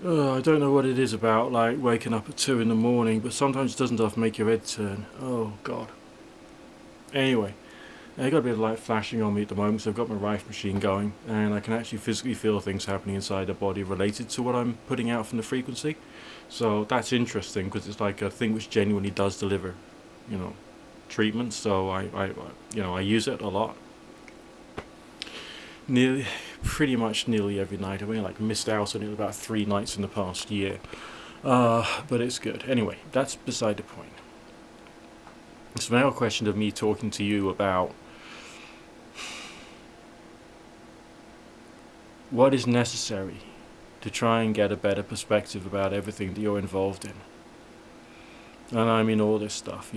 I don't know what it is about, like waking up at 2 in the morning, but sometimes it doesn't often make your head turn. Oh, God. Anyway, I got a bit of light flashing on me at the moment, so I've got my rife machine going, and I can actually physically feel things happening inside the body related to what I'm putting out from the frequency. So that's interesting because it's like a thing which genuinely does deliver, you know, treatment. So I use it a lot. Nearly, pretty much nearly every night. I've only like missed out on it about 3 nights in the past year. But it's good. Anyway, that's beside the point. It's now a question of me talking to you about what is necessary to try and get a better perspective about everything that you're involved in. And I mean all this stuff,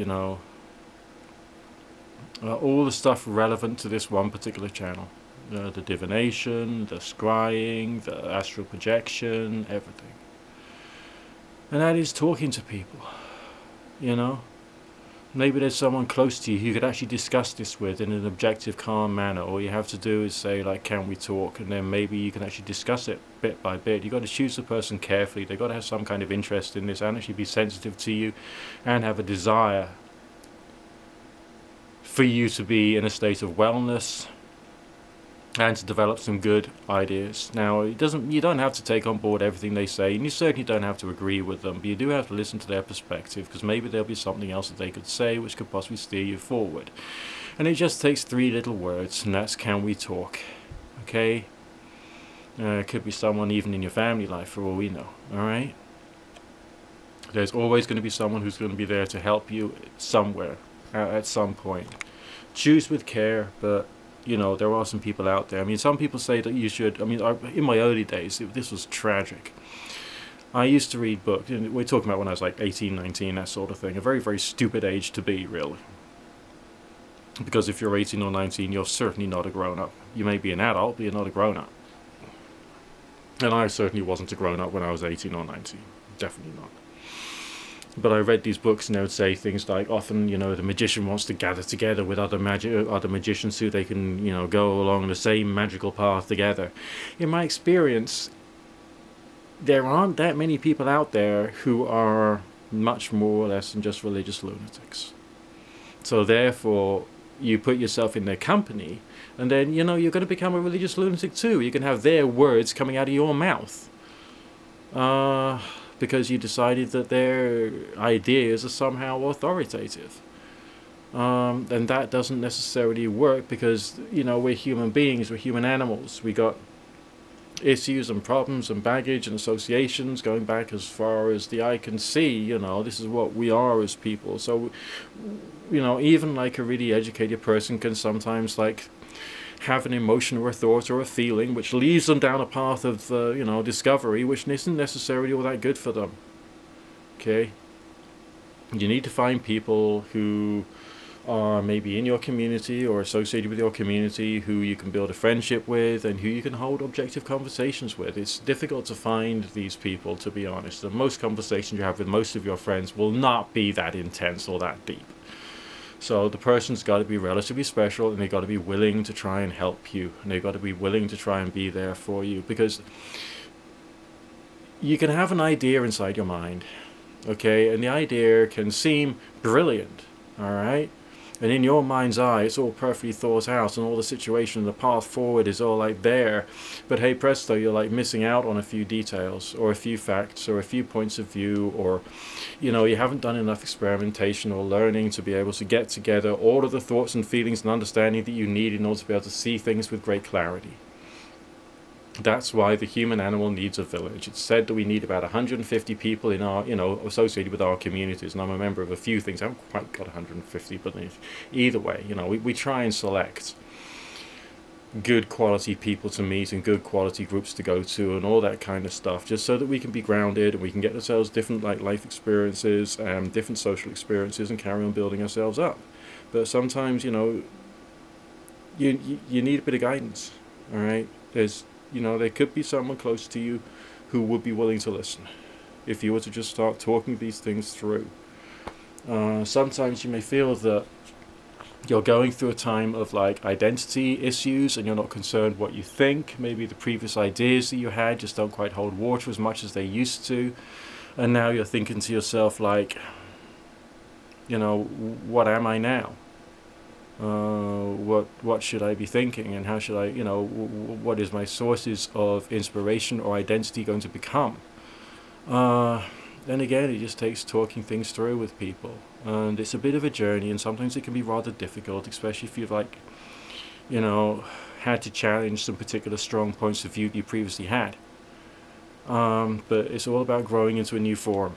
all the stuff relevant to this one particular channel. The divination, the scrying, the astral projection, everything. And that is talking to people, you know. Maybe there's someone close to you who you could actually discuss this with in an objective, calm manner. All you have to do is say, like, can we talk? And then maybe you can actually discuss it bit by bit. You've got to choose the person carefully. They've got to have some kind of interest in this and actually be sensitive to you and have a desire for you to be in a state of wellness and to develop some good ideas. Now, you don't have to take on board everything they say, and you certainly don't have to agree with them, but you do have to listen to their perspective, because maybe there'll be something else that they could say which could possibly steer you forward. And it just takes 3 little words, and that's, can we talk? Okay? It could be someone even in your family life, for all we know. Alright? There's always going to be someone who's going to be there to help you somewhere, at some point. Choose with care, but there are some people out there. I mean, some people say that you should. I mean, in my early days, this was tragic. I used to read books, and we're talking about when I was like 18, 19, that sort of thing. A very, very stupid age to be, really. Because if you're 18 or 19, you're certainly not a grown-up. You may be an adult, but you're not a grown-up. And I certainly wasn't a grown-up when I was 18 or 19. Definitely not. But I read these books, and they would say things like, often, the magician wants to gather together with other magicians who they can, go along the same magical path together. In my experience, there aren't that many people out there who are much more or less than just religious lunatics. So therefore, you put yourself in their company, and then, you're going to become a religious lunatic too. You can have their words coming out of your mouth. Because you decided that their ideas are somehow authoritative. And that doesn't necessarily work because, we're human beings, we're human animals. We got issues and problems and baggage and associations going back as far as the eye can see. This is what we are as people. So, even like a really educated person can sometimes have an emotion or a thought or a feeling which leads them down a path of discovery which isn't necessarily all that good for them. Okay, you need to find people who are maybe in your community or associated with your community, who you can build a friendship with and who you can hold objective conversations with. It's difficult to find these people, to be honest, and most conversations you have with most of your friends will not be that intense or that deep. So the person's got to be relatively special, and they've got to be willing to try and help you, and they've got to be willing to try and be there for you, because you can have an idea inside your mind, okay, and the idea can seem brilliant, all right, and in your mind's eye it's all perfectly thought out, and all the situation, the path forward is all there, but hey presto, you're missing out on a few details or a few facts or a few points of view, or you haven't done enough experimentation or learning to be able to get together all of the thoughts and feelings and understanding that you need in order to be able to see things with great clarity. That's why the human animal needs a village. It's said that we need about 150 people in our, associated with our communities, and I'm a member of a few things. I haven't quite got 150, but either way, we try and select good quality people to meet and good quality groups to go to and all that kind of stuff, just so that we can be grounded and we can get ourselves different life experiences and different social experiences and carry on building ourselves up. But sometimes you need a bit of guidance. All right, there could be someone close to you who would be willing to listen if you were to just start talking these things through. Sometimes you may feel that You're going through a time of like identity issues, and you're not concerned what you think. Maybe the previous ideas that you had just don't quite hold water as much as they used to. And now you're thinking to yourself like, what am I now? What should I be thinking, and how should I, what is my sources of inspiration or identity going to become? Then again, it just takes talking things through with people, and it's a bit of a journey, and sometimes it can be rather difficult, especially if you've like, had to challenge some particular strong points of view you previously had. But it's all about growing into a new form.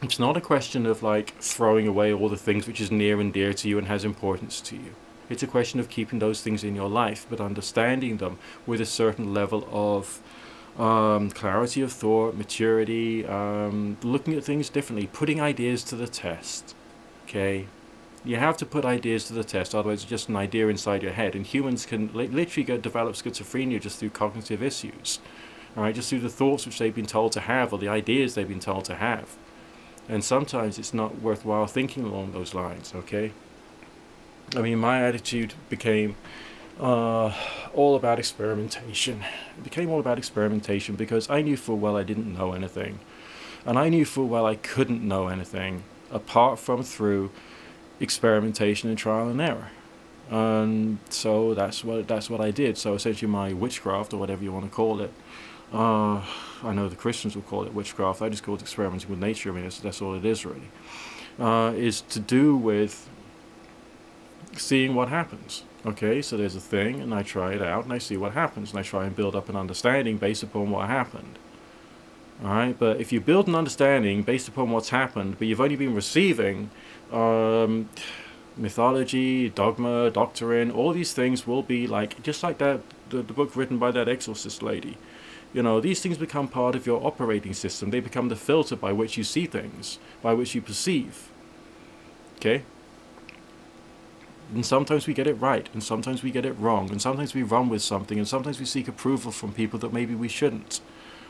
It's not a question of like throwing away all the things which is near and dear to you and has importance to you. It's a question of keeping those things in your life, but understanding them with a certain level of clarity of thought, maturity, looking at things differently, putting ideas to the test. Okay? You have to put ideas to the test, otherwise it's just an idea inside your head. And humans can literally develop schizophrenia just through cognitive issues. Alright, just through the thoughts which they've been told to have, or the ideas they've been told to have. And sometimes it's not worthwhile thinking along those lines, okay? I mean, my attitude became all about experimentation. It became all about experimentation because I knew full well I didn't know anything. And I knew full well I couldn't know anything apart from through experimentation and trial and error. And so that's what I did. So essentially my witchcraft, or whatever you want to call it, I know the Christians will call it witchcraft. I just call it experimenting with nature. I mean, that's all it is really. Is to do with seeing what happens. Okay, so there's a thing, and I try it out, and I see what happens, and I try and build up an understanding based upon what happened. Alright, but if you build an understanding based upon what's happened, but you've only been receiving mythology, dogma, doctrine, all these things will be like, just like that the book written by that exorcist lady. These things become part of your operating system. They become the filter by which you see things, by which you perceive. Okay? And sometimes we get it right, and sometimes we get it wrong, and sometimes we run with something, and sometimes we seek approval from people that maybe we shouldn't.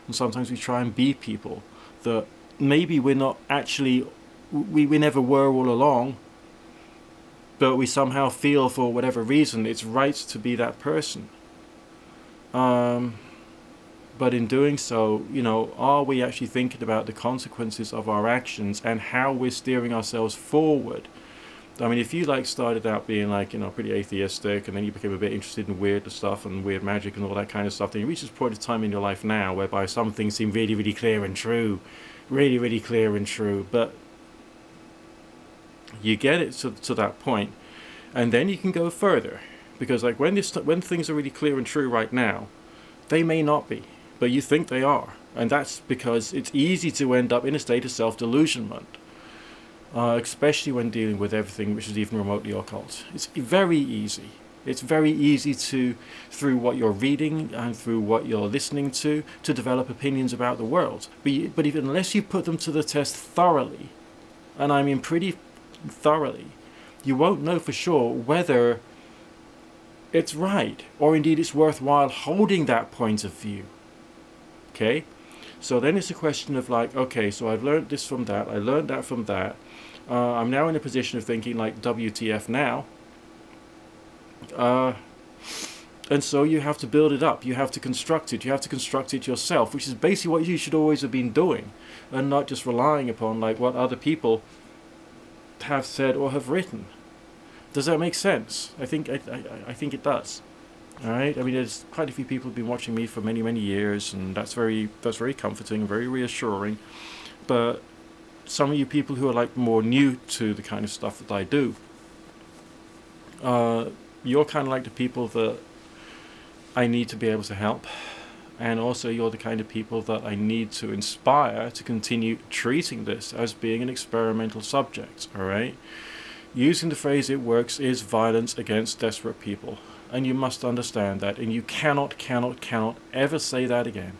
And sometimes we try and be people that maybe we're not actually, we never were all along, but we somehow feel for whatever reason it's right to be that person. But in doing so, are we actually thinking about the consequences of our actions and how we're steering ourselves forward? I mean, if you started out being pretty atheistic, and then you became a bit interested in weird stuff and weird magic and all that kind of stuff, then you reach this point of time in your life now whereby some things seem really, really clear and true, really, really clear and true. But you get it to that point, and then you can go further, because when things are really clear and true right now, they may not be, but you think they are, and that's because it's easy to end up in a state of self-delusionment. Especially when dealing with everything which is even remotely occult. It's very easy. It's very easy through what you're reading and through what you're listening to develop opinions about the world. But even unless you put them to the test thoroughly, and I mean pretty thoroughly, you won't know for sure whether it's right, or indeed it's worthwhile holding that point of view. Okay? So then it's a question of okay, so I've learned this from that, I learned that from that. I'm now in a position of thinking WTF now. And so you have to build it up, you have to construct it, yourself, which is basically what you should always have been doing, and not just relying upon what other people have said or have written. Does that make sense? I think it does. Alright, I mean, there's quite a few people who've been watching me for many, many years, and that's very comforting, very reassuring. But some of you people who are more new to the kind of stuff that I do, you're kind of like the people that I need to be able to help, and also you're the kind of people that I need to inspire to continue treating this as being an experimental subject. Alright, using the phrase "it works" is violence against desperate people. And you must understand that, and you cannot ever say that again.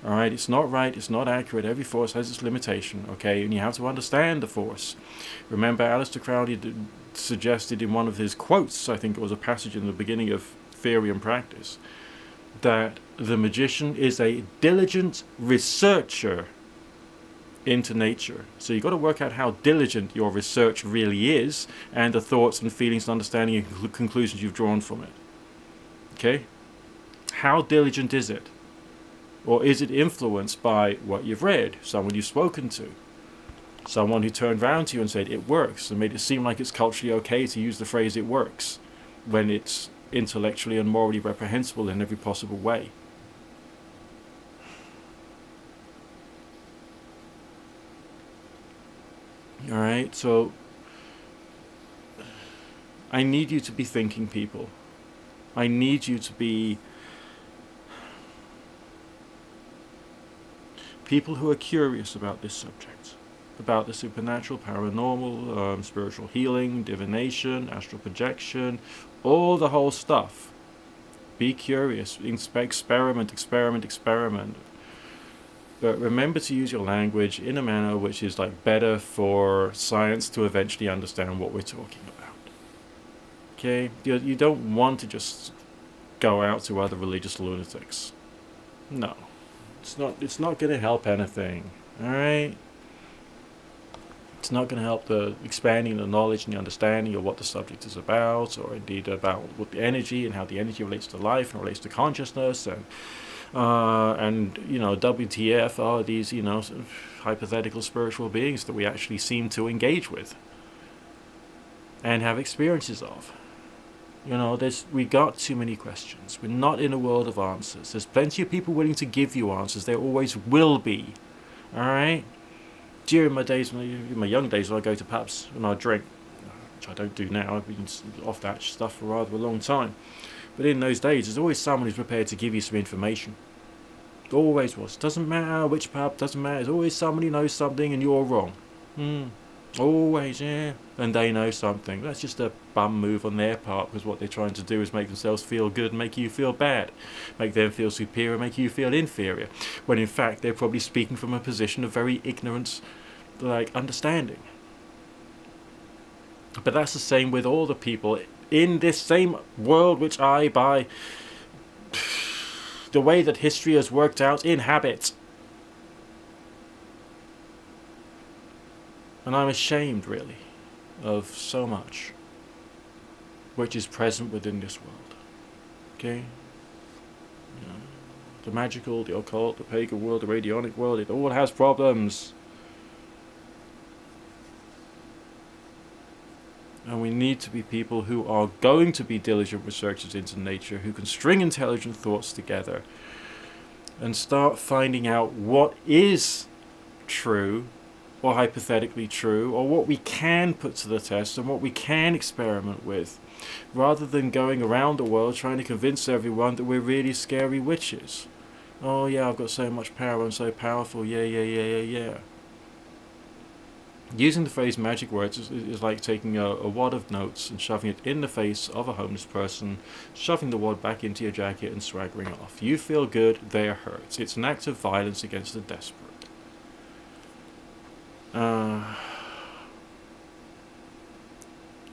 Alright, it's not right, it's not accurate, every force has its limitation, okay, and you have to understand the force. Remember, Aleister Crowley suggested in one of his quotes, I think it was a passage in the beginning of Theory and Practice, that the magician is a diligent researcher into nature. So you've got to work out how diligent your research really is, and the thoughts and feelings and understanding and conclusions you've drawn from it. Okay? How diligent is it? Or is it influenced by what you've read, someone you've spoken to, someone who turned around to you and said it works, and made it seem like it's culturally okay to use the phrase it works, when it's intellectually and morally reprehensible in every possible way? Alright, so I need you to be thinking people. I need you to be people who are curious about this subject, about the supernatural, paranormal, spiritual healing, divination, astral projection, all the whole stuff. Be curious, experiment, experiment. But remember to use your language in a manner which is like better for science to eventually understand what we're talking about. Okay? You don't want to just go out to other religious lunatics. No. It's not going to help anything. Alright? It's not going to help the expanding the knowledge and the understanding of what the subject is about, or indeed about what the energy and how the energy relates to life and relates to consciousness, and WTF are these sort of hypothetical spiritual beings that we actually seem to engage with and have experiences of. We got too many questions. We're not in a world of answers. There's plenty of people willing to give you answers. There always will be. Alright? During my young days, when I go to pubs and I drink, which I don't do now, I've been off that stuff for rather a long time. But in those days, there's always someone who's prepared to give you some information. Always was. Doesn't matter which pub, doesn't matter. There's always somebody who knows something and you're wrong. Always, yeah. And they know something. That's just a bum move on their part, because what they're trying to do is make themselves feel good and make you feel bad. Make them feel superior, make you feel inferior. When in fact they're probably speaking from a position of very ignorance, understanding. But that's the same with all the people in this same world which I, by the way that history has worked out, inhabit. And I'm ashamed, really, of so much which is present within this world. Okay? The magical, the occult, the pagan world, the radionic world, it all has problems. And we need to be people who are going to be diligent researchers into nature, who can string intelligent thoughts together and start finding out what is true, or hypothetically true, or what we can put to the test and what we can experiment with, rather than going around the world trying to convince everyone that we're really scary witches. Oh yeah, I've got so much power, I'm so powerful, yeah. Using the phrase magic words is like taking a wad of notes and shoving it in the face of a homeless person, shoving the wad back into your jacket and swaggering off. You feel good, they're hurt. It's an act of violence against the desperate.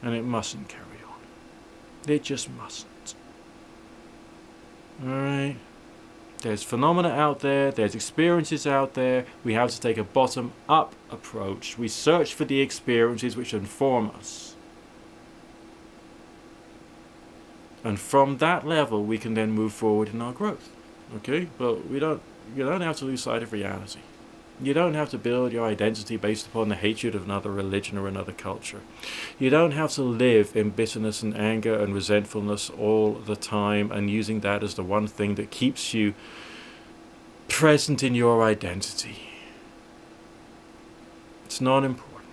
And it mustn't carry on. It just mustn't. Alright? There's phenomena out there, there's experiences out there. We have to take a bottom-up approach. We search for the experiences which inform us. And from that level, we can then move forward in our growth. Okay? But you don't have to lose sight of reality. You don't have to build your identity based upon the hatred of another religion or another culture. You don't have to live in bitterness and anger and resentfulness all the time and using that as the one thing that keeps you present in your identity. It's not important.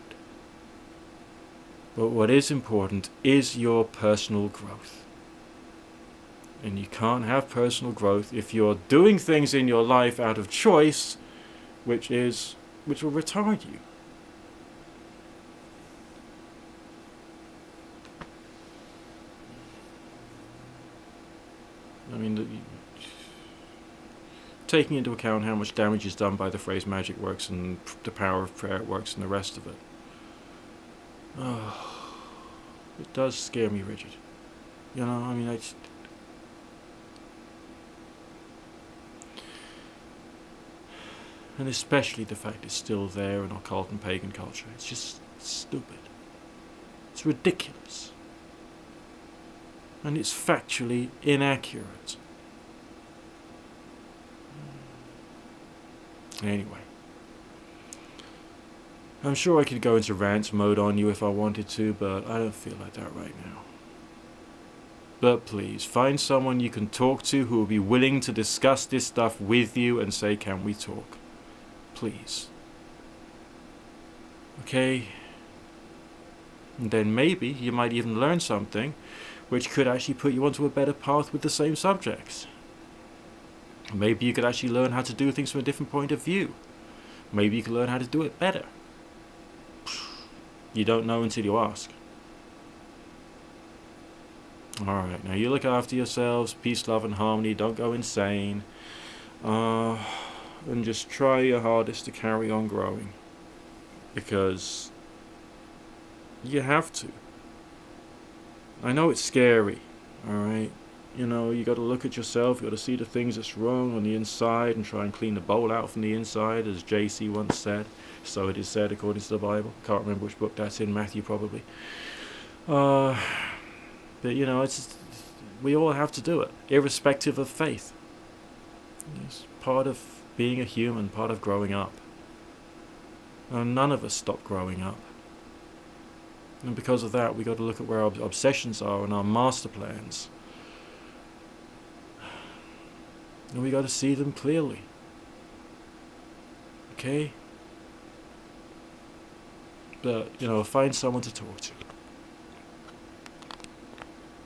But what is important is your personal growth. And you can't have personal growth if you're doing things in your life out of choice which will retard you. I mean, taking into account how much damage is done by the phrase magic works and the power of prayer works and the rest of it. It does scare me rigid. And especially the fact it's still there in occult and pagan culture. It's just stupid. It's ridiculous. And it's factually inaccurate. Anyway. I'm sure I could go into rant mode on you if I wanted to, but I don't feel like that right now. But please, find someone you can talk to who will be willing to discuss this stuff with you and say, can we talk? Please. Okay? And then maybe you might even learn something which could actually put you onto a better path with the same subjects. Maybe you could actually learn how to do things from a different point of view. Maybe you could learn how to do it better. You don't know until you ask. Alright, now you look after yourselves, peace, love and harmony, don't go insane. And just try your hardest to carry on growing. Because you have to. I know it's scary, alright? You know, you gotta look at yourself, you gotta see the things that's wrong on the inside and try and clean the bowl out from the inside, as JC once said. So it is said according to the Bible. Can't remember which book that's in, Matthew probably. But you know, we all have to do it, irrespective of faith. It's part of being a human, part of growing up. And none of us stop growing up. And because of that, we got to look at where our obsessions are and our master plans. And we got to see them clearly. Okay? But, you know, find someone to talk to.